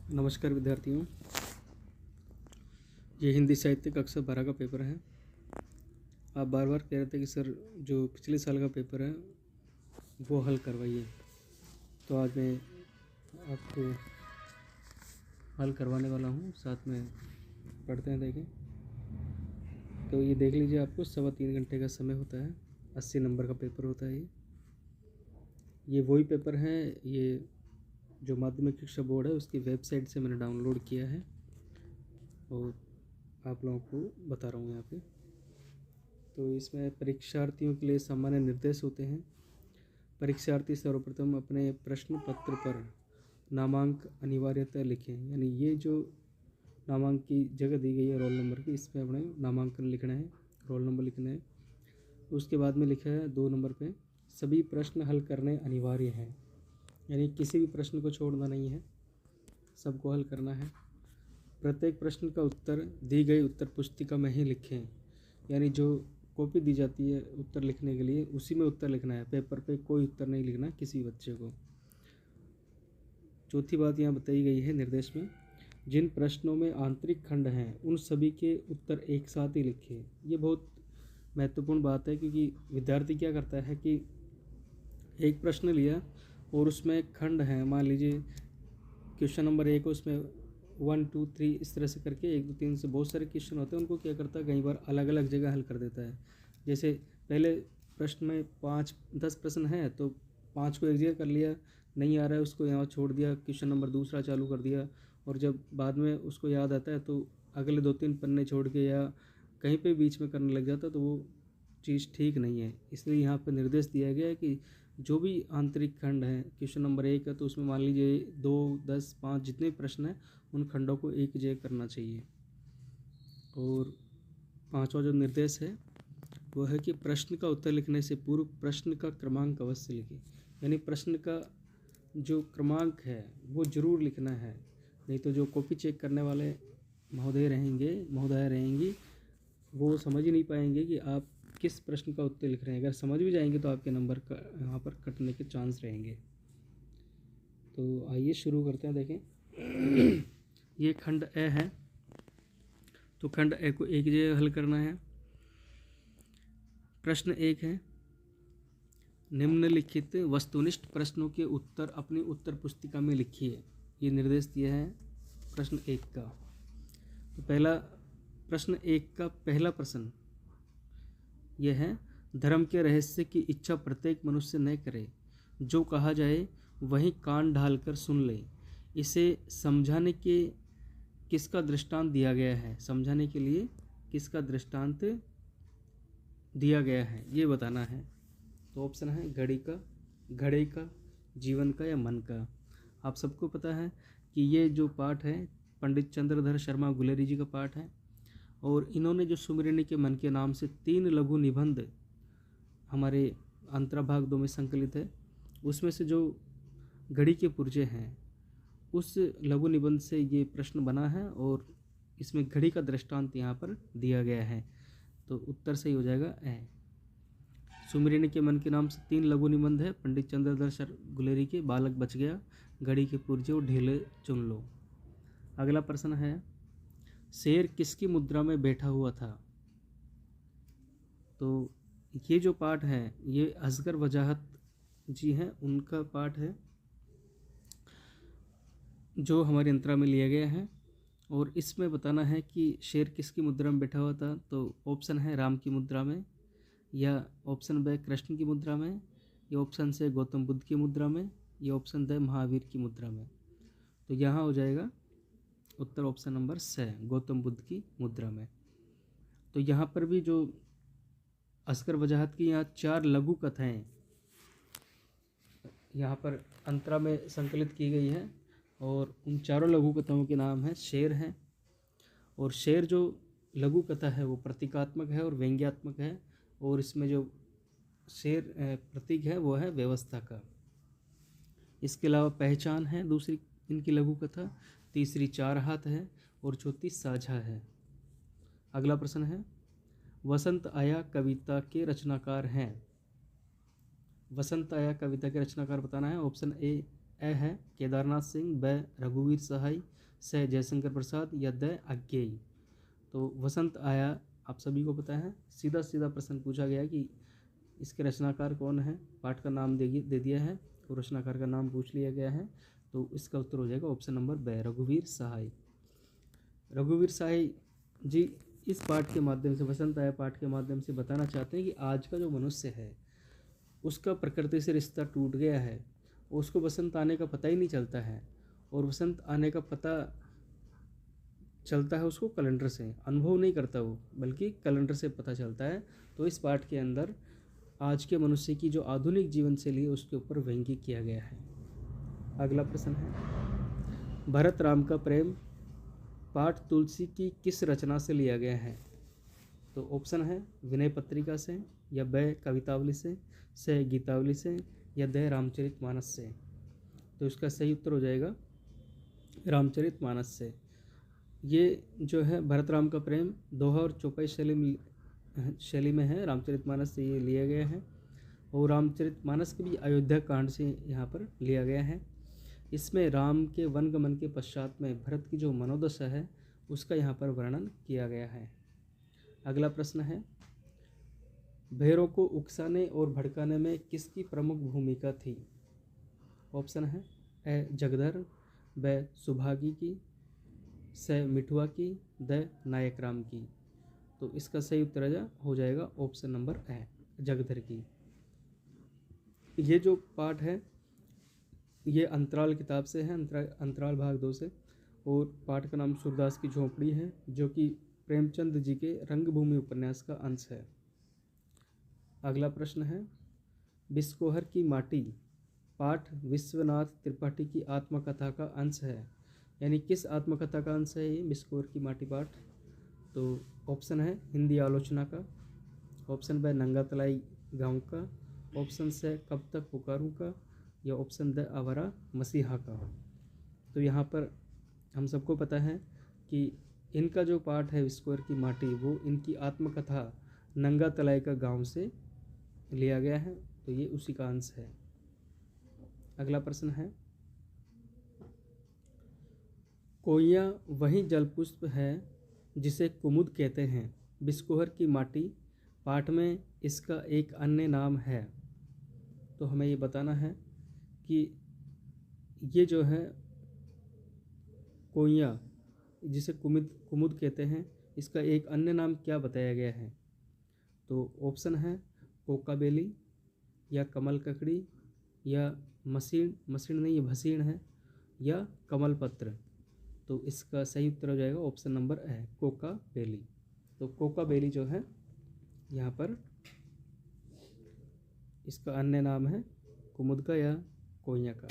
नमस्कार विद्यार्थियों, ये हिंदी साहित्य कक्षा 12 का पेपर है। आप बार बार कह रहे थे कि सर जो पिछले साल का पेपर है वो हल करवाइए, तो आज मैं आपको हल करवाने वाला हूँ। साथ में पढ़ते हैं, देखें। तो ये देख लीजिए, आपको 3.25 घंटे का समय होता है। 80 नंबर का पेपर होता है। ये वही पेपर है, ये जो माध्यमिक शिक्षा बोर्ड है उसकी वेबसाइट से मैंने डाउनलोड किया है और आप लोगों को बता रहा हूँ यहाँ पे। तो इसमें परीक्षार्थियों के लिए सामान्य निर्देश होते हैं। परीक्षार्थी सर्वप्रथम अपने प्रश्न पत्र पर नामांक अनिवार्यतः लिखें, यानी ये जो नामांक की जगह दी गई है रोल नंबर की, इस पर अपने नामांकन लिखना है, रोल नंबर लिखना है। उसके बाद में लिखा है 2 नंबर पे, सभी प्रश्न हल करने अनिवार्य हैं, यानी किसी भी प्रश्न को छोड़ना नहीं है, सबको हल करना है। प्रत्येक प्रश्न का उत्तर दी गई उत्तर पुस्तिका में ही लिखें, यानी जो कॉपी दी जाती है उत्तर लिखने के लिए उसी में उत्तर लिखना है, पेपर पे कोई उत्तर नहीं लिखना किसी बच्चे को। चौथी बात यहाँ बताई गई है निर्देश में, जिन प्रश्नों में आंतरिक खंड हैं उन सभी के उत्तर एक साथ ही लिखें। ये बहुत महत्वपूर्ण बात है, क्योंकि विद्यार्थी क्या करता है कि एक प्रश्न लिया और उसमें खंड हैं, मान लीजिए क्वेश्चन नंबर 1 उसमें 1 2 3 इस तरह से करके 1 2 3 से बहुत सारे क्वेश्चन होते हैं, उनको क्या करता है कई बार अलग अलग जगह हल कर देता है। जैसे पहले प्रश्न में 5-10 प्रश्न हैं तो 5 को एक जगह कर लिया, नहीं आ रहा है उसको यहाँ छोड़ दिया, क्वेश्चन नंबर दूसरा चालू कर दिया, और जब बाद में उसको याद आता है तो अगले 2-3 पन्ने छोड़ के या कहीं पे बीच में करने लग जाता है, तो वो चीज़ ठीक नहीं है। इसलिए यहाँ पर निर्देश दिया गया है कि जो भी आंतरिक खंड हैं, क्वेश्चन नंबर 1 है तो उसमें मान लीजिए 2 10 5 जितने प्रश्न हैं उन खंडों को एक जगह करना चाहिए। और 5वां जो निर्देश है वो है कि प्रश्न का उत्तर लिखने से पूर्व प्रश्न का क्रमांक अवश्य लिखें, यानी प्रश्न का जो क्रमांक है वो ज़रूर लिखना है, नहीं तो जो कॉपी चेक करने वाले महोदय रहेंगी वो समझ ही नहीं पाएंगे कि आप किस प्रश्न का उत्तर लिख रहे हैं। अगर समझ भी जाएंगे तो आपके नंबर का यहाँ पर कटने के चांस रहेंगे। तो आइए शुरू करते हैं, देखें। ये खंड ए है, तो खंड ए को एक जगह हल करना है। प्रश्न 1 है, निम्नलिखित वस्तुनिष्ठ प्रश्नों के उत्तर अपनी उत्तर पुस्तिका में लिखिए। ये निर्देश दिया है प्रश्न 1 का। तो प्रश्न 1 का पहला प्रश्न यह है, धर्म के रहस्य की इच्छा प्रत्येक मनुष्य न करे, जो कहा जाए वही कान ढालकर सुन ले। इसे समझाने के किसका दृष्टांत दिया गया है, समझाने के लिए किसका दृष्टांत दिया गया है ये बताना है। तो ऑप्शन है घड़े का, जीवन का या मन का। आप सबको पता है कि ये जो पाठ है पंडित चंद्रधर शर्मा गुलेरी जी का पाठ है, और इन्होंने जो सुमिरनी के मन के नाम से 3 लघु निबंध हमारे अंतराभाग 2 में संकलित है, उसमें से जो घड़ी के पुर्जे हैं उस लघु निबंध से ये प्रश्न बना है, और इसमें घड़ी का दृष्टांत यहाँ पर दिया गया है। तो उत्तर सही हो जाएगा ए। सुमिरनी के मन के नाम से 3 लघु निबंध है पंडित चंद्रधर गुलेरी के, बालक बच गया, घड़ी के पुर्जे और ढेले चुन लो। अगला प्रश्न है, शेर किसकी मुद्रा में बैठा हुआ था। तो ये जो पाठ है ये असगर वजाहत जी हैं, उनका पाठ है जो हमारे अंतरा में लिया गया है, और इसमें बताना है कि शेर किसकी मुद्रा में बैठा हुआ था। तो ऑप्शन है राम की मुद्रा में, या ऑप्शन बी कृष्ण की मुद्रा में, या ऑप्शन से गौतम बुद्ध की मुद्रा में, या ऑप्शन द महावीर की मुद्रा में। तो यहाँ हो जाएगा उत्तर ऑप्शन नंबर से, गौतम बुद्ध की मुद्रा में। तो यहाँ पर भी जो असगर वजाहत की यहाँ 4 लघु कथाएं यहाँ पर अंतरा में संकलित की गई है, और उन चारों लघु कथाओं के नाम है शेर हैं। और शेर जो लघु कथा है वो प्रतीकात्मक है और व्यंग्यात्मक है, और इसमें जो शेर प्रतीक है वो है व्यवस्था का। इसके अलावा पहचान है दूसरी इनकी लघु कथा, तीसरी 4 हाथ है, और चौथी साझा है। अगला प्रश्न है, वसंत आया कविता के रचनाकार हैं। वसंत आया कविता के रचनाकार बताना है। ऑप्शन ए ए है केदारनाथ सिंह, ब रघुवीर सहाय, स जयशंकर प्रसाद या द अज्ञेय। तो वसंत आया आप सभी को पता है, सीधा सीधा प्रश्न पूछा गया कि इसके रचनाकार कौन है, पाठ का नाम दे दिया है और रचनाकार का नाम पूछ लिया गया है। तो इसका उत्तर हो जाएगा ऑप्शन नंबर ब रघुवीर सहाय। रघुवीर सहाय जी इस पाठ के माध्यम से, वसंत आया पाठ के माध्यम से बताना चाहते हैं कि आज का जो मनुष्य है उसका प्रकृति से रिश्ता टूट गया है, उसको वसंत आने का पता ही नहीं चलता है, और वसंत आने का पता चलता है उसको कैलेंडर से, अनुभव नहीं करता वो, बल्कि कैलेंडर से पता चलता है। तो इस पाठ के अंदर आज के मनुष्य की जो आधुनिक जीवन शैली है उसके ऊपर व्यंग्य किया गया है। अगला प्रश्न है, भरत राम का प्रेम पाठ तुलसी की किस रचना से लिया गया है? तो ऑप्शन है विनय पत्रिका से, या ब कवितावली से गीतावली से, या द रामचरितमानस से। तो इसका सही उत्तर हो जाएगा रामचरितमानस से। ये जो है भरत राम का प्रेम दोहा और चौपाई शैली में है, रामचरितमानस से ये लिया गया है। और रामचरितमानस के भी अयोध्या कांड से यहाँ पर लिया गया है। इसमें राम के वनगमन के पश्चात में भरत की जो मनोदशा है उसका यहाँ पर वर्णन किया गया है। अगला प्रश्न है, भैरों को उकसाने और भड़काने में किसकी प्रमुख भूमिका थी? ऑप्शन है ए जगधर, ब सुभागी की, स मिठुआ की, द नायक राम की। तो इसका सही उत्तर हो जाएगा ऑप्शन नंबर ए जगधर की। ये जो पाठ है ये अंतराल किताब से है, अंतराल भाग 2 से, और पाठ का नाम सूरदास की झोंपड़ी है, जो कि प्रेमचंद जी के रंगभूमि उपन्यास का अंश है। अगला प्रश्न है, बिस्कोहर की माटी पाठ विश्वनाथ त्रिपाठी की आत्मकथा का अंश है, यानी किस आत्मकथा का अंश है ये बिस्कोहर की माटी पाठ? तो ऑप्शन है हिंदी आलोचना का, ऑप्शन ब नंगा तलाई गाँव का, ऑप्शन से कब तक पुकारूं का, या ऑप्शन द आवारा मसीहा का। तो यहाँ पर हम सबको पता है कि इनका जो पाठ है बिस्कोहर की माटी वो इनकी आत्मकथा नंगा तलाई का गांव से लिया गया है, तो ये उसी का अंश है। अगला प्रश्न है, कोइया वही जलपुष्प है जिसे कुमुद कहते हैं, बिस्कोहर की माटी पाठ में इसका एक अन्य नाम है। तो हमें ये बताना है कि ये जो है कोइया जिसे कुमुद कहते हैं, इसका एक अन्य नाम क्या बताया गया है? तो ऑप्शन है कोका बेली, या कमल ककड़ी, या मसीण नहीं, ये भसीण है, या कमल पत्र। तो इसका सही उत्तर हो जाएगा ऑप्शन नंबर है कोका बेली। तो कोका बेली जो है यहाँ पर इसका अन्य नाम है कुमुद का या कोइया का।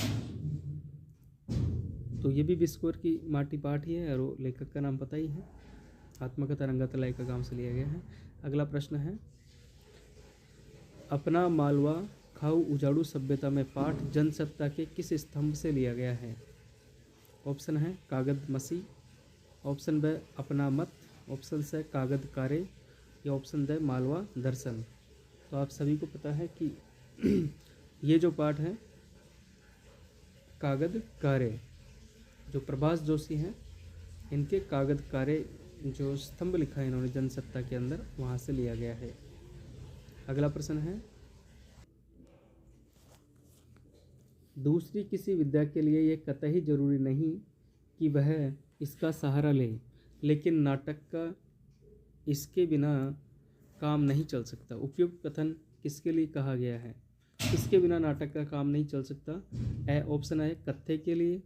तो ये भी बिस्कोहर की माटी पाठ ही है, और लेखक का नाम पता ही है, आत्मकथा नंगा तलाई का गांव से लिया गया है। अगला प्रश्न है, अपना मालवा खाऊ उजाड़ू सभ्यता में पाठ जनसत्ता के किस स्तंभ से लिया गया है? ऑप्शन है कागद मसी, ऑप्शन ब अपना मत, ऑप्शन से कागद कारे, या ऑप्शन द मालवा दर्शन। तो आप सभी को पता है कि ये जो पाठ है कागद कारे, जो प्रभास जोशी हैं इनके कागद कारे जो स्तंभ लिखा है इन्होंने जनसत्ता के अंदर, वहाँ से लिया गया है। अगला प्रश्न है, दूसरी किसी विद्या के लिए यह कतई जरूरी नहीं कि वह इसका सहारा ले, लेकिन नाटक का इसके बिना काम नहीं चल सकता। उपयुक्त कथन किसके लिए कहा गया है? इसके बिना नाटक का काम नहीं चल सकता। ए ऑप्शन है कथ्य के लिए,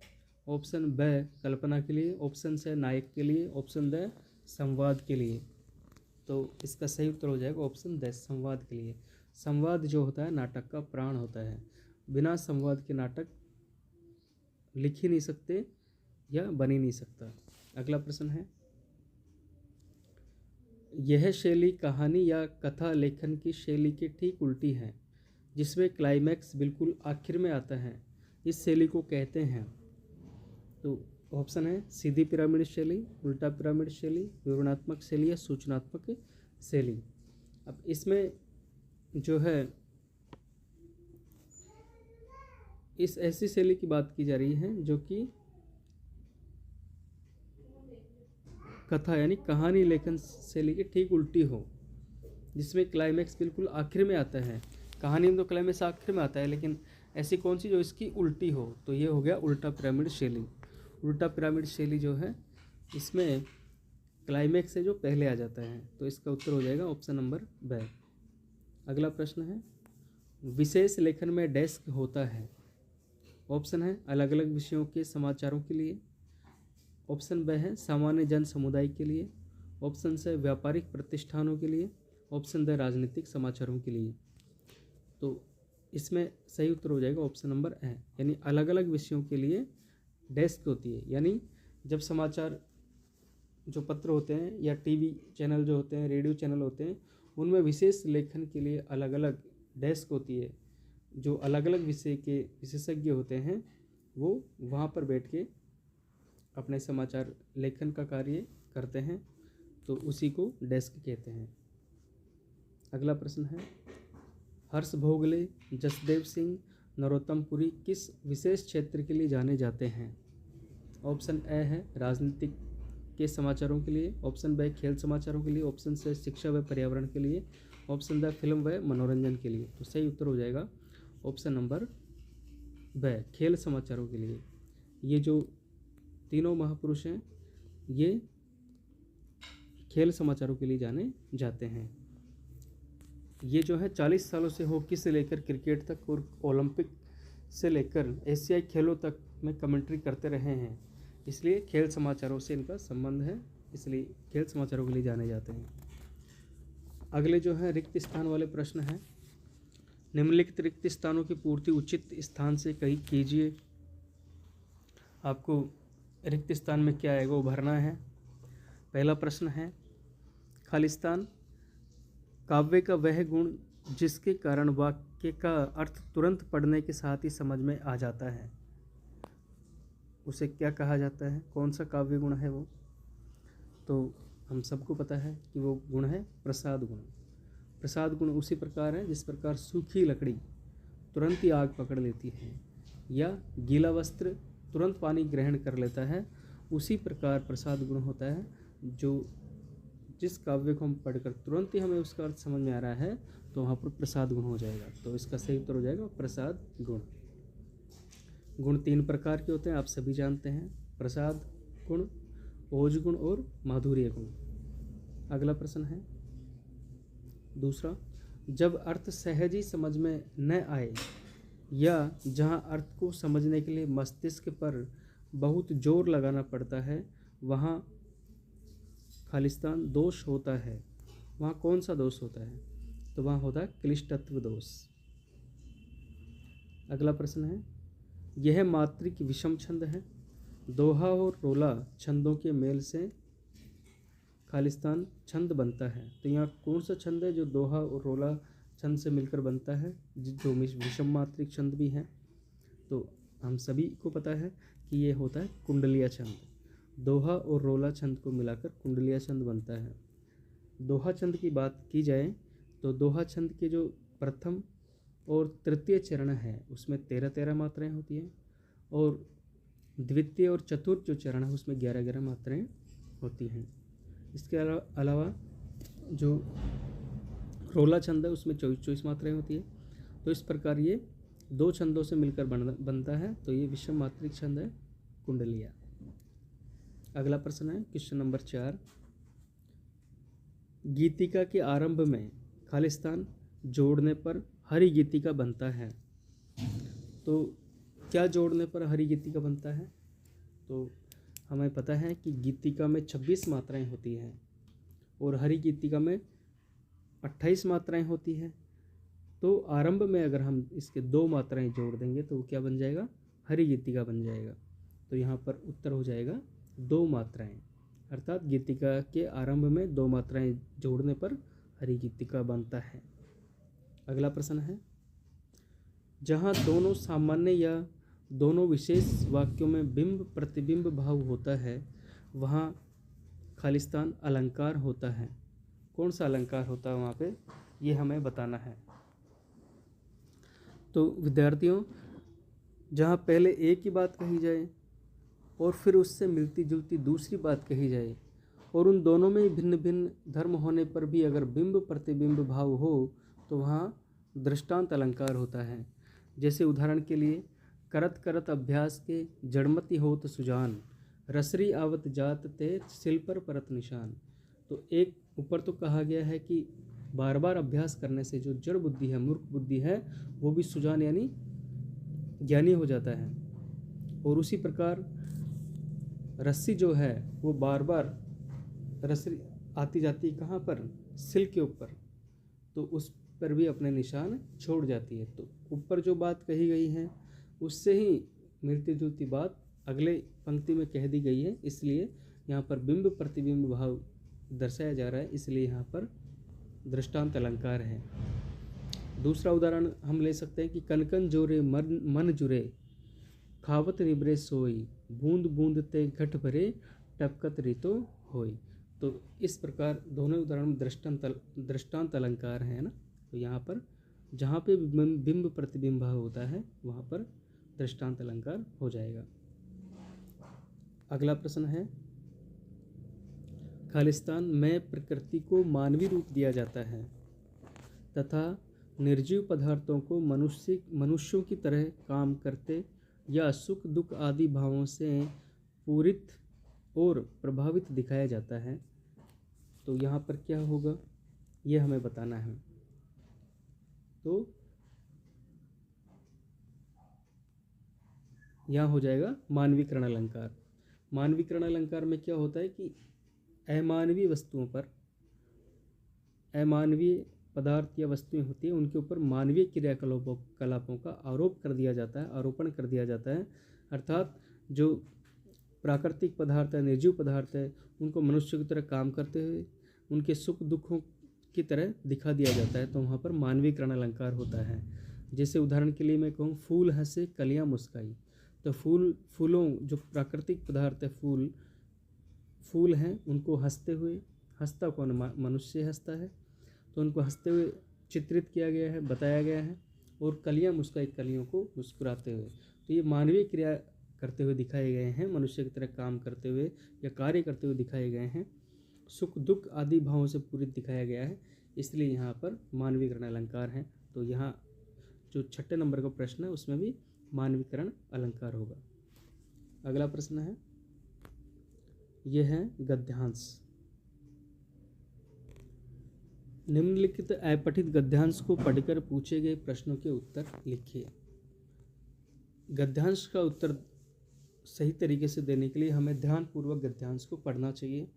ऑप्शन ब कल्पना के लिए, ऑप्शन से नायक के लिए, ऑप्शन द संवाद के लिए। तो इसका सही उत्तर हो जाएगा ऑप्शन द संवाद के लिए। संवाद जो होता है नाटक का प्राण होता है, बिना संवाद के नाटक लिख ही नहीं सकते या बन ही नहीं सकता। अगला प्रश्न है, यह शैली कहानी या कथा लेखन की शैली के ठीक उल्टी है, जिसमें क्लाइमैक्स बिल्कुल आखिर में आता है, इस शैली को कहते हैं। तो ऑप्शन है सीधी पिरामिड शैली, उल्टा पिरामिड शैली, विवरणात्मक शैली या सूचनात्मक शैली। अब इसमें जो है इस ऐसी शैली की बात की जा रही है जो कि कथा यानी कहानी लेखन शैली की ठीक उल्टी हो, जिसमें क्लाइमैक्स बिल्कुल आखिर में आता है। कहानी में तो क्लाइमैक्स आखिर में आता है, लेकिन ऐसी कौन सी जो इसकी उल्टी हो, तो ये हो गया उल्टा पिरामिड शैली। उल्टा पिरामिड शैली जो है इसमें क्लाइमैक्स से जो पहले आ जाता है, तो इसका उत्तर हो जाएगा ऑप्शन नंबर ब। अगला प्रश्न है, विशेष लेखन में डेस्क होता है। ऑप्शन है अलग अलग विषयों के समाचारों के लिए, ऑप्शन ब है सामान्य जन समुदाय के लिए, ऑप्शन से व्यापारिक प्रतिष्ठानों के लिए, ऑप्शन द राजनीतिक समाचारों के लिए। तो इसमें सही उत्तर हो जाएगा ऑप्शन नंबर ए, यानी अलग अलग विषयों के लिए डेस्क होती है। यानी जब समाचार जो पत्र होते हैं या टीवी चैनल जो होते हैं, रेडियो चैनल होते हैं, उनमें विशेष लेखन के लिए अलग अलग डेस्क होती है। जो अलग अलग विषय के विशेषज्ञ होते हैं वो वहाँ पर बैठ के अपने समाचार लेखन का कार्य करते हैं, तो उसी को डेस्क कहते हैं। अगला प्रश्न है, हर्ष भोगले, जसदेव सिंह, नरोत्तम पुरी किस विशेष क्षेत्र के लिए जाने जाते हैं। ऑप्शन ए है राजनीतिक के समाचारों के लिए, ऑप्शन ब खेल समाचारों के लिए, ऑप्शन से शिक्षा व पर्यावरण के लिए, ऑप्शन द फिल्म व मनोरंजन के लिए। तो सही उत्तर हो जाएगा ऑप्शन नंबर ब, खेल समाचारों के लिए। ये जो तीनों महापुरुष हैं ये खेल समाचारों के लिए जाने जाते हैं। ये जो है 40 सालों से हॉकी से लेकर क्रिकेट तक और ओलंपिक से लेकर एशियाई खेलों तक में कमेंट्री करते रहे हैं, इसलिए खेल समाचारों से इनका संबंध है, इसलिए खेल समाचारों के लिए जाने जाते हैं। अगले जो है रिक्त स्थान वाले प्रश्न हैं, निम्नलिखित रिक्त स्थानों की पूर्ति उचित स्थान से कहीं कीजिए। आपको रिक्त स्थान में क्या आएगा वो भरना है। पहला प्रश्न है, खालिस्तान काव्य का वह गुण जिसके कारण वाक्य का अर्थ तुरंत पढ़ने के साथ ही समझ में आ जाता है, उसे क्या कहा जाता है, कौन सा काव्य गुण है वो। तो हम सबको पता है कि वो गुण है प्रसाद गुण। प्रसाद गुण उसी प्रकार है जिस प्रकार सूखी लकड़ी तुरंत ही आग पकड़ लेती है या गीला वस्त्र तुरंत पानी ग्रहण कर लेता है, उसी प्रकार प्रसाद गुण होता है। जो जिस काव्य को हम पढ़कर तुरंत ही हमें उसका अर्थ समझ में आ रहा है, तो वहाँ पर प्रसाद गुण हो जाएगा। तो इसका सही उत्तर हो जाएगा प्रसाद गुण। गुण 3 प्रकार के होते हैं, आप सभी जानते हैं, प्रसाद गुण, ओज गुण और माधुर्य गुण। अगला प्रश्न है दूसरा, जब अर्थ सहज ही समझ में न आए या जहाँ अर्थ को समझने के लिए मस्तिष्क पर बहुत जोर लगाना पड़ता है, वहाँ खालिस्तान दोष होता है। वहाँ कौन सा दोष होता है, तो वहाँ होता है क्लिष्टत्व दोष। अगला प्रश्न है, यह मात्रिक विषम छंद है, दोहा और रोला छंदों के मेल से खालिस्तान छंद बनता है। तो यहाँ कौन सा छंद है जो दोहा और रोला छंद से मिलकर बनता है, जो विषम मात्रिक छंद भी है। तो हम सभी को पता है कि ये होता है कुंडलिया छंद। दोहा और रोला छंद को मिलाकर कुंडलिया छंद बनता है। दोहा छंद की बात की जाए तो दोहा छंद के जो प्रथम और तृतीय चरण है उसमें 13-13 मात्राएं होती हैं, और द्वितीय और चतुर्थ जो चरण है उसमें 11-11 मात्राएं होती हैं। इसके अलावा जो रोला छंद है उसमें 24-24 मात्राएं होती है। तो इस प्रकार ये 2 छंदों से मिलकर बनता है, तो ये विषम मात्रिक छंद है कुंडलिया। अगला प्रश्न है क्वेश्चन नंबर 4, गीतिका के आरंभ में खालिस्तान जोड़ने पर हरि गीतिका बनता है। तो क्या जोड़ने पर हरि गीतिका बनता है, तो हमें पता है कि गीतिका में 26 मात्राएं होती हैं और हरि गीतिका में 28 मात्राएं होती हैं। तो आरंभ में अगर हम इसके 2 मात्राएं जोड़ देंगे तो वो क्या बन जाएगा, हरि गीतिका बन जाएगा। तो यहाँ पर उत्तर हो जाएगा 2 मात्राएं, अर्थात गीतिका के आरंभ में 2 मात्राएं जोड़ने पर हरि गीतिका बनता है। अगला प्रश्न है, जहाँ दोनों सामान्य या दोनों विशेष वाक्यों में बिंब प्रतिबिंब भाव होता है, वहाँ खालिस्तान अलंकार होता है। कौन सा अलंकार होता है वहाँ पे, ये हमें बताना है। तो विद्यार्थियों, जहाँ पहले एक ही बात कही जाए और फिर उससे मिलती जुलती दूसरी बात कही जाए, और उन दोनों में भिन्न भिन्न धर्म होने पर भी अगर बिंब प्रतिबिंब भाव हो तो वहाँ दृष्टांत अलंकार होता है। जैसे उदाहरण के लिए, करत करत अभ्यास के जड़मति होत सुजान, रसरी आवत जात ते सिल पर परत निशान। तो एक ऊपर तो कहा गया है कि बार बार अभ्यास करने से जो जड़ बुद्धि है, मूर्ख बुद्धि है, वो भी सुजान यानी ज्ञानी हो जाता है। और उसी प्रकार रस्सी जो है वो बार बार रस्सी आती जाती कहाँ पर, सिल के ऊपर, तो उस पर भी अपने निशान छोड़ जाती है। तो ऊपर जो बात कही गई है उससे ही मिलती जुलती बात अगले पंक्ति में कह दी गई है, इसलिए यहाँ पर बिंब प्रतिबिंब भाव दर्शाया जा रहा है, इसलिए यहाँ पर दृष्टांत अलंकार है। दूसरा उदाहरण हम ले सकते हैं कि कनकन जोरे मन जुरे, खावत निबरे सोई, बूंद बूंद ते घट भरे, टपकत रितो होई। तो इस प्रकार दोनों उदाहरण में दृष्टांत अलंकार है ना। तो यहाँ पर जहाँ पे बिंब प्रतिबिंब होता है वहाँ पर दृष्टांत अलंकार हो जाएगा। अगला प्रश्न है, खालिस्तान में प्रकृति को मानवीय रूप दिया जाता है तथा निर्जीव पदार्थों को मनुष्यों की तरह काम करते या सुख दुख आदि भावों से पूरित और प्रभावित दिखाया जाता है। तो यहाँ पर क्या होगा ये हमें बताना है। तो यहाँ हो जाएगा मानवीकरण अलंकार। मानवीकरण अलंकार में क्या होता है कि अमानवीय वस्तुओं पर, अमानवीय पदार्थ या वस्तुएं होती हैं उनके ऊपर मानवीय क्रियाकलापों का आरोप कर दिया जाता है, आरोपण कर दिया जाता है। अर्थात जो प्राकृतिक पदार्थ है, निर्जीव पदार्थ है, उनको मनुष्य की तरह काम करते हुए उनके सुख दुखों की तरह दिखा दिया जाता है। तो वहाँ पर मानवीकरण अलंकार होता है। जैसे उदाहरण के लिए मैं कहूँ, फूल हंसे कलियाँ मुस्काई। तो फूलों जो प्राकृतिक पदार्थ है, फूल हैं, उनको हंसते हुए, हंसता कौन, मनुष्य हंसता है, तो उनको हंसते हुए चित्रित किया गया है, बताया गया है। और कलियाँ मुस्काई, कलियों को मुस्कुराते हुए। तो ये मानवीय क्रिया करते हुए दिखाए गए हैं, मनुष्य की तरह काम करते हुए या कार्य करते हुए दिखाए गए हैं, सुख दुख आदि भावों से पूरित दिखाया गया है, इसलिए यहाँ पर मानवीकरण अलंकार है। तो यहाँ जो 6 नंबर का प्रश्न है उसमें भी मानवीकरण अलंकार होगा। अगला प्रश्न है, यह है गद्यांश। निम्नलिखित अपठित गद्यांश को पढ़कर पूछे गए प्रश्नों के उत्तर लिखिए। गद्यांश का उत्तर सही तरीके से देने के लिए हमें ध्यानपूर्वक गद्यांश को पढ़ना चाहिए,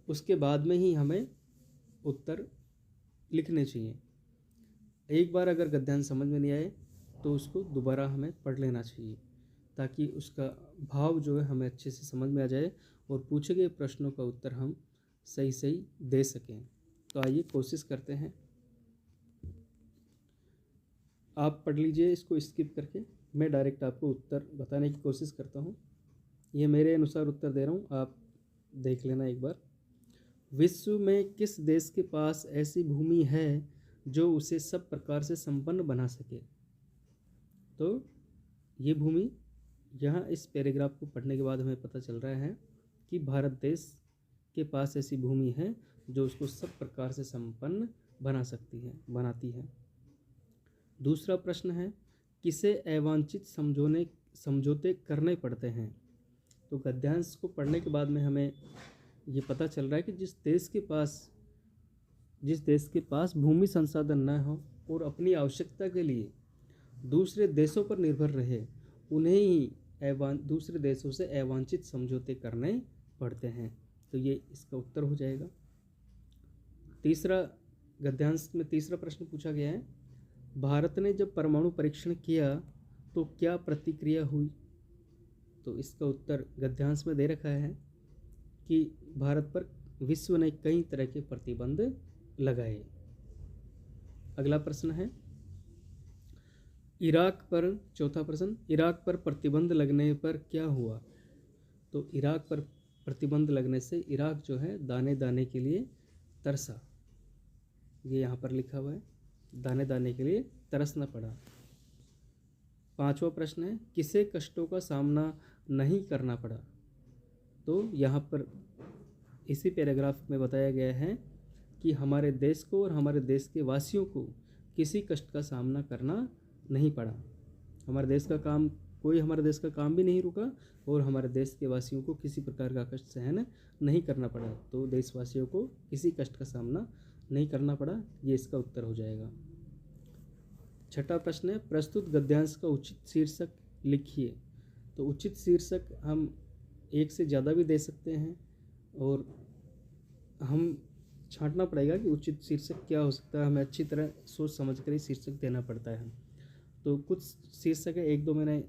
उसके बाद में ही हमें उत्तर लिखने चाहिए। एक बार अगर गद्यांश समझ में नहीं आए तो उसको दोबारा हमें पढ़ लेना चाहिए, ताकि उसका भाव जो है हमें अच्छे से समझ में आ जाए और पूछे गए प्रश्नों का उत्तर हम सही सही दे सकें। तो आइए कोशिश करते हैं। आप पढ़ लीजिए इसको स्किप करके, मैं डायरेक्ट आपको उत्तर बताने की कोशिश करता हूँ। ये मेरे अनुसार उत्तर दे रहा हूँ, आप देख लेना एक बार। विश्व में किस देश के पास ऐसी भूमि है जो उसे सब प्रकार से संपन्न बना सके? तो ये भूमि, यहाँ इस पैराग्राफ को पढ़ने के बाद हमें पता चल रहा है कि भारत देश के पास ऐसी भूमि है जो उसको सब प्रकार से संपन्न बनाती है। दूसरा प्रश्न है, किसे अवांछित समझौते करने पड़ते हैं? तो गद्यांश को पढ़ने के बाद में हमें ये पता चल रहा है कि जिस देश के पास भूमि संसाधन न हो और अपनी आवश्यकता के लिए दूसरे देशों पर निर्भर रहे, उन्हें ही दूसरे देशों से अवांछित समझौते करने पड़ते हैं। तो ये इसका उत्तर हो जाएगा। तीसरा, गद्यांश में तीसरा प्रश्न पूछा गया है, भारत ने जब परमाणु परीक्षण किया तो क्या प्रतिक्रिया हुई? तो इसका उत्तर गद्यांश में दे रखा है कि भारत पर विश्व ने कई तरह के प्रतिबंध लगाए। अगला प्रश्न है, चौथा प्रश्न, इराक पर प्रतिबंध लगने पर क्या हुआ? तो इराक पर प्रतिबंध लगने से इराक जो है दाने दाने के लिए तरसा। ये यहाँ पर लिखा हुआ है, दाने दाने के लिए तरसना पड़ा। 5वां प्रश्न है, किसे कष्टों का सामना नहीं करना पड़ा? तो यहाँ पर इसी पैराग्राफ में बताया गया है कि हमारे देश को और हमारे देश के वासियों को किसी कष्ट का सामना करना नहीं पड़ा। हमारे देश का काम, कोई हमारे देश का काम भी नहीं रुका और हमारे देश के वासियों को किसी प्रकार का कष्ट सहन नहीं करना पड़ा। तो देशवासियों को किसी कष्ट का सामना नहीं करना पड़ा, ये इसका उत्तर हो जाएगा। 6वां प्रश्न है, प्रस्तुत गद्यांश का उचित शीर्षक लिखिए। तो उचित शीर्षक हम एक से ज़्यादा भी दे सकते हैं और हम छांटना पड़ेगा कि उचित शीर्षक क्या हो सकता है। हमें अच्छी तरह सोच समझ कर ही शीर्षक देना पड़ता है। तो कुछ शीर्षक है, 1-2 मैंने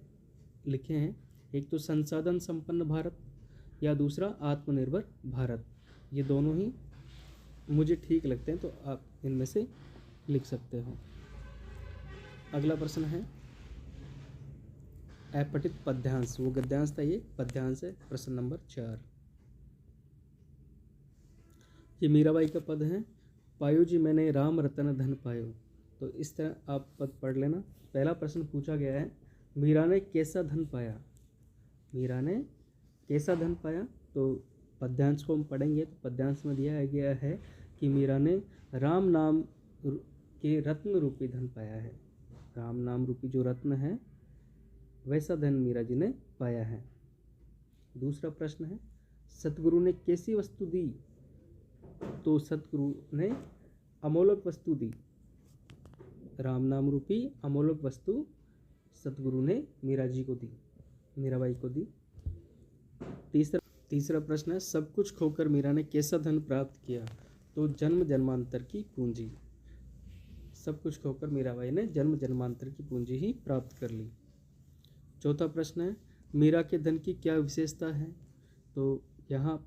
लिखे हैं। एक तो संसाधन संपन्न भारत या दूसरा आत्मनिर्भर भारत। ये दोनों ही मुझे ठीक लगते हैं, तो आप इनमें से लिख सकते हो। अगला प्रश्न है, अपठित पद्यांश। वो गद्यांश था, ये पद्यांश है। प्रश्न नंबर 4। ये मीराबाई का पद है, पायो जी मैंने राम रतन धन पायो। तो इस तरह आप पद पढ़ लेना। पहला प्रश्न पूछा गया है, मीरा ने कैसा धन पाया? मीरा ने कैसा धन पाया? तो पद्यांश को हम पढ़ेंगे तो पद्यांश में दिया गया है कि मीरा ने राम नाम के रत्न रूपी धन पाया है। राम नाम रूपी जो रत्न है वैसा धन मीरा जी ने पाया है। दूसरा प्रश्न है, सतगुरु ने कैसी वस्तु दी? तो सतगुरु ने अमोलक वस्तु दी। राम नाम रूपी अमोलक वस्तु सतगुरु ने मीरा जी को दी, मीराबाई को दी। तीसरा प्रश्न है, सब कुछ खोकर मीरा ने कैसा धन प्राप्त किया? तो जन्म जन्मांतर की पूंजी। सब कुछ खोकर मीराबाई ने जन्म जन्मांतर की पूंजी ही प्राप्त कर ली। चौथा प्रश्न है, मीरा के धन की क्या विशेषता है? तो यहाँ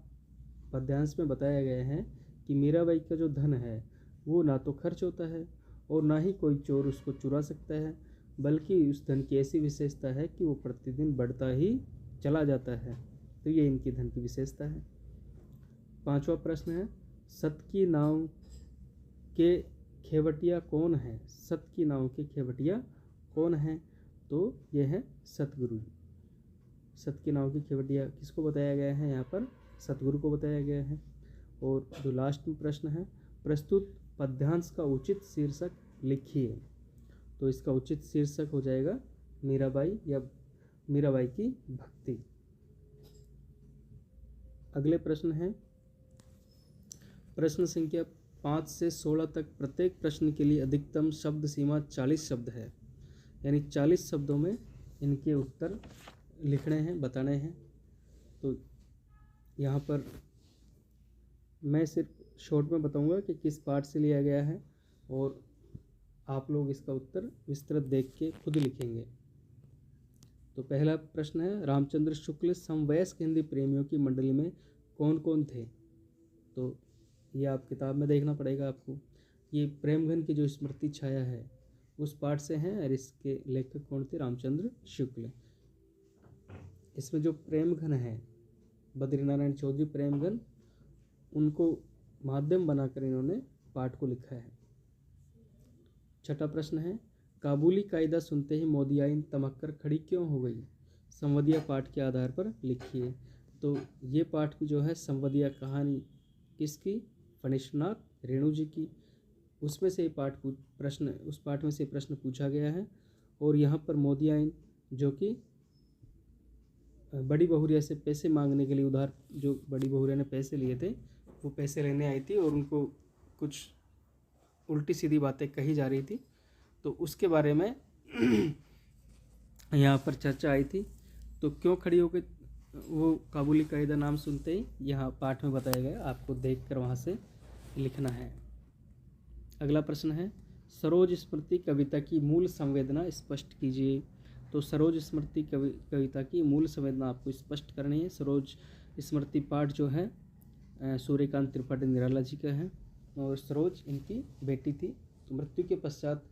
पद्यांश में बताया गया है कि मीराबाई का जो धन है वो ना तो खर्च होता है और ना ही कोई चोर उसको चुरा सकता है, बल्कि उस धन की ऐसी विशेषता है कि वो प्रतिदिन बढ़ता ही चला जाता है। तो ये इनकी धन की विशेषता है। 5वां प्रश्न है, सत की नाव के खेवटिया कौन है? सत की नाव के खेवटिया कौन है? तो यह है सतगुरु। सत की नाव की खेवटिया किसको बताया गया है? यहाँ पर सतगुरु को बताया गया है। और जो लास्ट में प्रश्न है, प्रस्तुत पद्यांश का उचित शीर्षक लिखिए। तो इसका उचित शीर्षक हो जाएगा मीराबाई या मीराबाई की भक्ति। अगले प्रश्न है, प्रश्न संख्या 5 से 16 तक प्रत्येक प्रश्न के लिए अधिकतम शब्द सीमा 40 शब्द है, यानी 40 शब्दों में इनके उत्तर लिखने हैं, बताने हैं। तो यहाँ पर मैं सिर्फ शॉर्ट में बताऊंगा कि किस पार्ट से लिया गया है और आप लोग इसका उत्तर विस्तृत देख के खुद लिखेंगे। तो पहला प्रश्न है, रामचंद्र शुक्ल समवयस्क हिंदी प्रेमियों की मंडली में कौन कौन थे? तो ये आप किताब में देखना पड़ेगा आपको। ये प्रेमघन की जो स्मृति छाया है उस पाठ से हैं और इसके लेखक कौन थे? रामचंद्र शुक्ल। इसमें जो प्रेमघन है बद्रीनारायण चौधरी प्रेमघन, उनको माध्यम बनाकर इन्होंने पाठ को लिखा है। छठा प्रश्न है, काबुली कायदा सुनते ही मोदी आइन तमक कर खड़ी क्यों हो गई? संवदिया पाठ के आधार पर लिखिए। तो ये पाठ की जो है संवदिया कहानी किसकी? फणीश्वरनाथ रेणु जी की। उसमें से उस पाठ में से प्रश्न पूछा गया है। और यहाँ पर मोदी आइन जो कि बड़ी बहुरिया से पैसे मांगने के लिए उधार, जो बड़ी बहुरिया ने पैसे लिए थे वो पैसे लेने आई थी और उनको कुछ उल्टी सीधी बातें कही जा रही थी, तो उसके बारे में यहाँ पर चर्चा आई थी। तो क्यों खड़ी हो गई वो काबुली कायदा नाम सुनते ही, यहाँ पाठ में बताया गया, आपको देखकर वहाँ से लिखना है। अगला प्रश्न है, सरोज स्मृति कविता की मूल संवेदना स्पष्ट कीजिए। तो सरोज स्मृति कविता की मूल संवेदना आपको स्पष्ट करनी है। सरोज स्मृति पाठ जो है सूर्यकांत त्रिपाठी निराला जी का है और सरोज इनकी बेटी थी। तो मृत्यु के पश्चात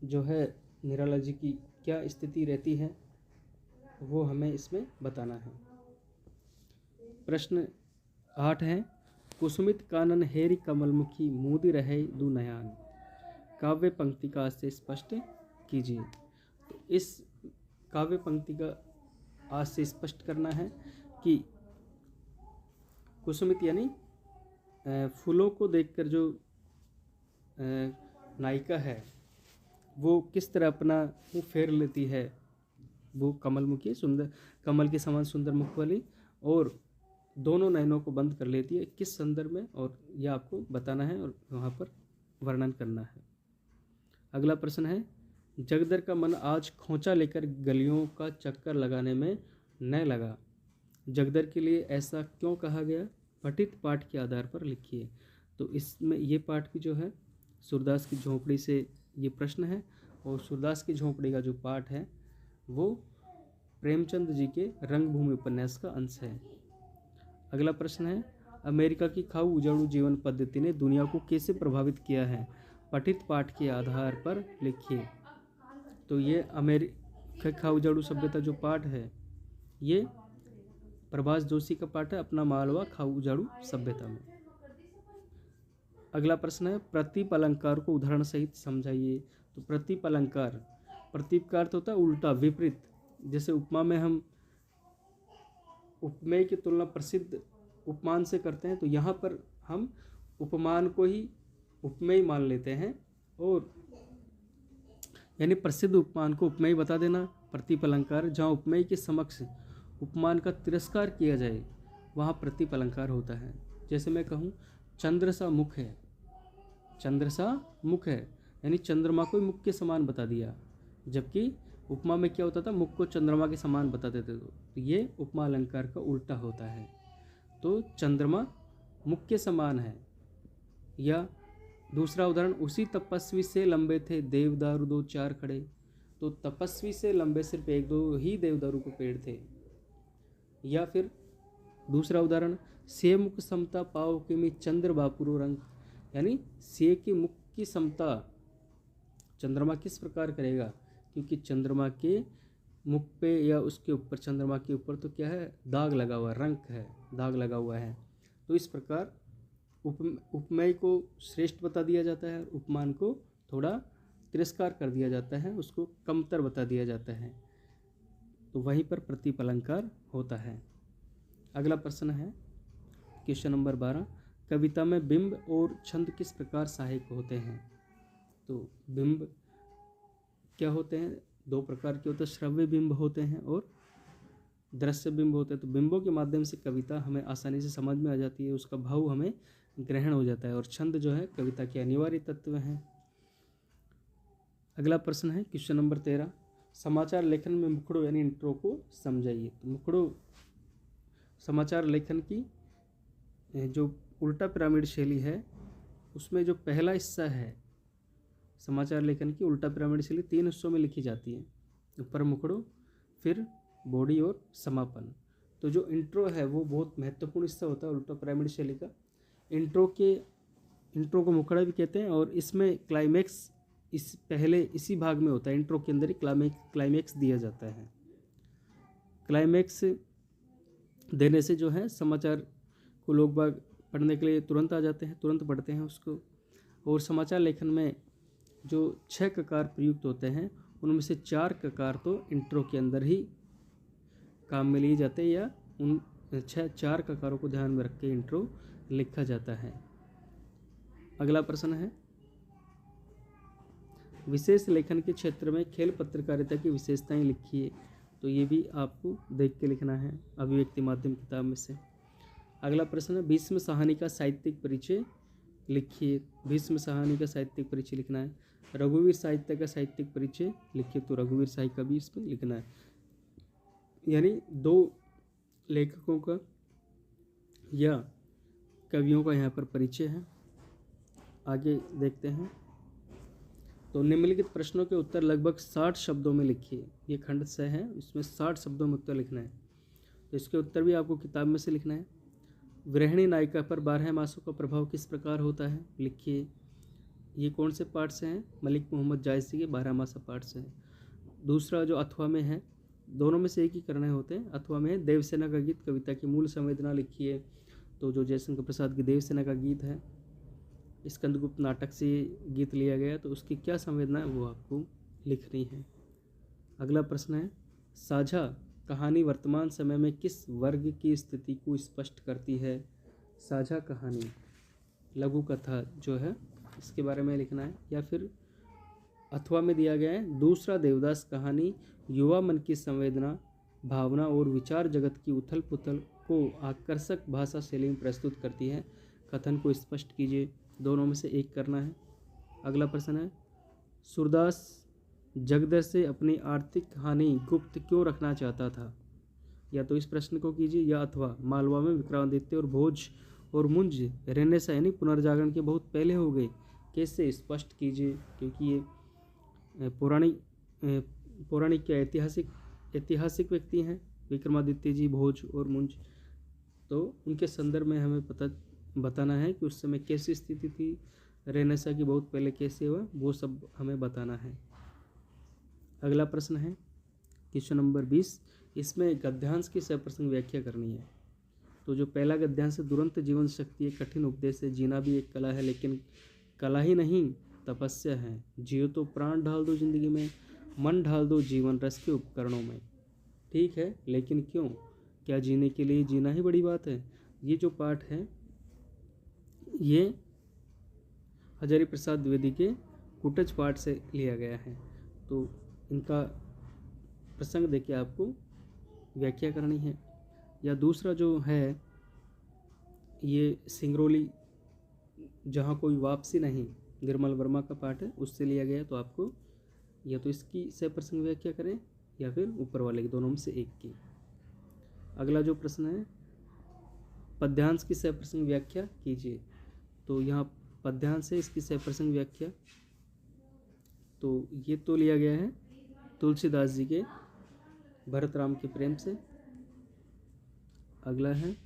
जो है निराला जी की क्या स्थिति रहती है वो हमें इसमें बताना है। प्रश्न 8 है, कुसुमित कानन हेरी कमलमुखी मूदी रहे दु नयान, काव्य पंक्ति का से स्पष्ट कीजिए। तो इस काव्य पंक्ति का आज से स्पष्ट करना है कि कुसुमित यानी फूलों को देखकर जो नायिका है वो किस तरह अपना मुँह फेर लेती है, वो कमल मुखी सुंदर, कमल के समान सुंदर मुख वाली, और दोनों नयनों को बंद कर लेती है, किस संदर्भ में, और यह आपको बताना है और वहाँ पर वर्णन करना है। अगला प्रश्न है, जगदर का मन आज खोंचा लेकर गलियों का चक्कर लगाने में न लगा, जगदर के लिए ऐसा क्यों कहा गया, पठित पाठ के आधार पर लिखिए। तो इसमें ये पाठ भी जो है सूरदास की झोंपड़ी से ये प्रश्न है, और सूरदास की झोंपड़ी का जो पाठ है वो प्रेमचंद जी के रंगभूमि उपन्यास का अंश है। अगला प्रश्न है, अमेरिका की खाऊ उजाड़ू जीवन पद्धति ने दुनिया को कैसे प्रभावित किया है, पठित पाठ के आधार पर लिखिए। तो ये अमेरिका खाऊ उजाड़ू सभ्यता जो पाठ है ये प्रभास जोशी का पाठ है अपना मालवा खाऊ उजाड़ू सभ्यता में। अगला प्रश्न है, प्रतीप अलंकार को उदाहरण सहित समझाइए। तो प्रतीप अलंकार, प्रतीप का अर्थ होता है उल्टा, विपरीत। जैसे उपमा में हम उपमेय की तुलना प्रसिद्ध उपमान से करते हैं, तो यहाँ पर हम उपमान को ही उपमेय मान लेते हैं, और यानी प्रसिद्ध उपमान को उपमेय बता देना प्रतीप अलंकार। जहाँ उपमेय के समक्ष उपमान का तिरस्कार किया जाए वहाँ प्रतीप अलंकार होता है। जैसे मैं कहूँ चंद्र सा मुख है, चंद्र सा मुख है यानी चंद्रमा को मुख के समान बता दिया, जबकि उपमा में क्या होता था, मुख को चंद्रमा के समान बता देते थे। तो ये उपमा अलंकार का उल्टा होता है। तो चंद्रमा मुख के समान है। या दूसरा उदाहरण, उसी तपस्वी से लंबे थे देवदारू दो चार खड़े। तो तपस्वी से लंबे सिर्फ एक दो ही देवदारू के पेड़ थे। या फिर दूसरा उदाहरण, से मुख समता पाओ के में चंद्र बापुरो रंग, यानी से के मुख की समता चंद्रमा किस प्रकार करेगा, क्योंकि चंद्रमा के मुख पे या उसके ऊपर, चंद्रमा के ऊपर तो क्या है, दाग लगा हुआ, रंग है, दाग लगा हुआ है। तो इस प्रकार उपमेय को श्रेष्ठ बता दिया जाता है, उपमान को थोड़ा तिरस्कार कर दिया जाता है, उसको कमतर बता दिया जाता है। तो वहीं पर प्रतीप अलंकार होता है। अगला प्रश्न है क्वेश्चन नंबर 12, कविता में बिंब और छंद किस प्रकार सहायक होते हैं। तो बिंब क्या होते हैं, दो प्रकार के होते हैं, श्रव्य बिंब होते हैं और दृश्य बिंब होते हैं। तो बिंबों के माध्यम से कविता हमें आसानी से समझ में आ जाती है, उसका भाव हमें ग्रहण हो जाता है, और छंद जो है कविता के अनिवार्य तत्व हैं। अगला प्रश्न है क्वेश्चन नंबर 13, समाचार लेखन में मुखड़ो यानी इंट्रो को समझाइए। तो मुखड़ो समाचार लेखन की जो उल्टा पिरामिड शैली है उसमें जो पहला हिस्सा है समाचार लेखन की उल्टा पिरामिड शैली 3 हिस्सों में लिखी जाती है, ऊपर मुखड़ो, फिर बॉडी और समापन। तो जो इंट्रो है वो बहुत महत्वपूर्ण हिस्सा होता है उल्टा पिरामिड शैली का। इंट्रो को मुखड़ा भी कहते हैं, और इसमें क्लाइमैक्स इसी भाग में होता है, इंट्रो के अंदर ही क्लाइमैक्स दिया जाता है। क्लाइमैक्स देने से जो है समाचार को लोग बाग पढ़ने के लिए तुरंत आ जाते हैं, तुरंत पढ़ते हैं उसको। और समाचार लेखन में जो 6 ककार प्रयुक्त होते हैं उनमें से 4 ककार तो इंट्रो के अंदर ही काम में लिए जाते हैं, या उन 4 ककारों को ध्यान में रख के इंट्रो लिखा जाता है। अगला प्रश्न है, विशेष लेखन के क्षेत्र में खेल पत्रकारिता की विशेषताएं लिखिए। तो ये भी आपको देख के लिखना है अभिव्यक्ति माध्यम किताब में से। अगला प्रश्न है, भीष्म साहनी का साहित्यिक परिचय लिखिए। भीष्म साहनी का साहित्यिक परिचय लिखना है। रघुवीर साहित्य का साहित्यिक परिचय लिखिए। तो रघुवीर साहित्य का भी इसमें लिखना है, यानी 2 लेखकों का या कवियों का यहाँ पर परिचय है। आगे देखते हैं। तो निम्नलिखित प्रश्नों के उत्तर लगभग 60 शब्दों में लिखिए। ये खंड से है, इसमें 60 शब्दों में उत्तर लिखना है। तो इसके उत्तर भी आपको किताब में से लिखना है। गृहिणी नायिका पर 12 मासों का प्रभाव किस प्रकार होता है, लिखिए। ये कौन से पाठ से हैं, मलिक मोहम्मद जायसी के 12 मासा पाठ से है। दूसरा जो अथवा में है, दोनों में से एक ही करने होते हैं। अथवा में है देवसेना का गीत कविता की मूल संवेदना लिखिए। तो जो जयशंकर प्रसाद की देवसेना का गीत है, स्कंदगुप्त नाटक से गीत लिया गया, तो उसकी क्या संवेदना है वो आपको लिखनी है। अगला प्रश्न है, साझा कहानी वर्तमान समय में किस वर्ग की स्थिति को स्पष्ट करती है? साझा कहानी लघु कथा जो है इसके बारे में लिखना है। या फिर अथवा में दिया गया है, दूसरा देवदास कहानी युवा मन की संवेदना, भावना और विचार जगत की उथल पुथल को आकर्षक भाषा शैली में प्रस्तुत करती है। कथन को स्पष्ट कीजिए, दोनों में से एक करना है। अगला प्रश्न है, सूरदास जगदर से अपनी आर्थिक हानि गुप्त क्यों रखना चाहता था? या तो इस प्रश्न को कीजिए, या अथवा मालवा में विक्रमादित्य और भोज और मुंज रेनेसा यानी पुनर्जागरण के बहुत पहले हो गए, कैसे स्पष्ट कीजिए, क्योंकि ये पौराणिक या ऐतिहासिक व्यक्ति हैं विक्रमादित्य जी, भोज और मुंज। तो उनके संदर्भ में हमें बताना है कि उस समय कैसी स्थिति थी, रेनेसा की बहुत पहले कैसे हुआ, वो सब हमें बताना है। अगला प्रश्न है क्वेश्चन नंबर 20, इसमें गद्यांश की सप्रसंग व्याख्या करनी है। तो जो पहला गद्यांश है, दुरंत जीवन शक्ति एक कठिन उपदेश है, जीना भी एक कला है लेकिन कला ही नहीं तपस्या है, जियो तो प्राण ढाल दो जिंदगी में, मन ढाल दो जीवन रस के उपकरणों में। ठीक है, लेकिन क्यों? क्या जीने के लिए जीना ही बड़ी बात है? ये जो पाठ है ये हजारी प्रसाद द्विवेदी के कुटज पाठ से लिया गया है। तो इनका प्रसंग देखिए आपको व्याख्या करनी है। या दूसरा जो है ये सिंगरौली जहाँ कोई वापसी नहीं, निर्मल वर्मा का पाठ है, उससे लिया गया। तो आपको या तो इसकी सप्रसंग व्याख्या करें या फिर ऊपर वाले के, दोनों में से एक की। अगला जो प्रश्न है, पद्यांश की सप्रसंग व्याख्या कीजिए। तो यहाँ पद्यांश है, इसकी सप्रसंग व्याख्या तो ये तो लिया गया है तुलसीदास जी के भरत राम के प्रेम से। अगला है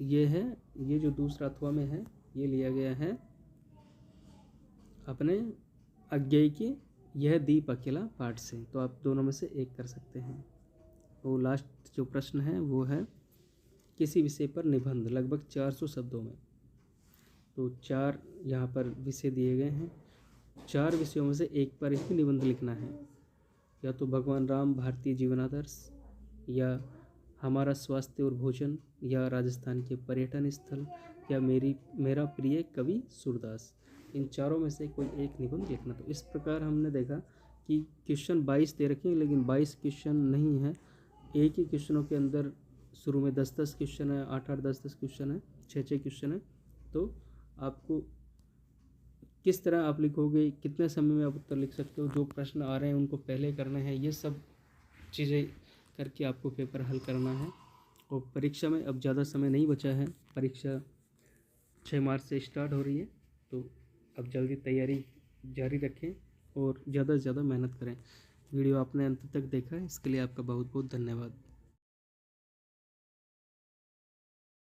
ये जो दूसरा अथवा में है, ये लिया गया है अपने अज्ञेय की यह दीप अकेला पाठ से। तो आप दोनों में से एक कर सकते हैं। वो लास्ट जो प्रश्न है वो है, किसी विषय पर निबंध लगभग 400 शब्दों में। तो 4 यहाँ पर विषय दिए गए हैं, 4 विषयों में से एक पर ही निबंध लिखना है। या तो भगवान राम, भारतीय जीवनादर्श, या हमारा स्वास्थ्य और भोजन, या राजस्थान के पर्यटन स्थल, या मेरा प्रिय कवि सूरदास। इन चारों में से कोई एक निबंध लिखना। तो इस प्रकार हमने देखा कि क्वेश्चन 22 दे रखे हैं, लेकिन 22 क्वेश्चन नहीं है। एक ही क्वेश्चनों के अंदर शुरू में 10-10 क्वेश्चन है, 8-8, 10-10 क्वेश्चन है, 6-6 क्वेश्चन है। तो आपको किस तरह आप लिखोगे, कितने समय में आप उत्तर लिख सकते हो, जो प्रश्न आ रहे हैं उनको पहले करना है, ये सब चीज़ें करके आपको पेपर हल करना है। और परीक्षा में अब ज़्यादा समय नहीं बचा है, परीक्षा 6 मार्च से स्टार्ट हो रही है। तो अब जल्दी तैयारी जारी रखें और ज़्यादा से ज़्यादा मेहनत करें। वीडियो आपने अंत तक देखा है, इसके लिए आपका बहुत बहुत धन्यवाद।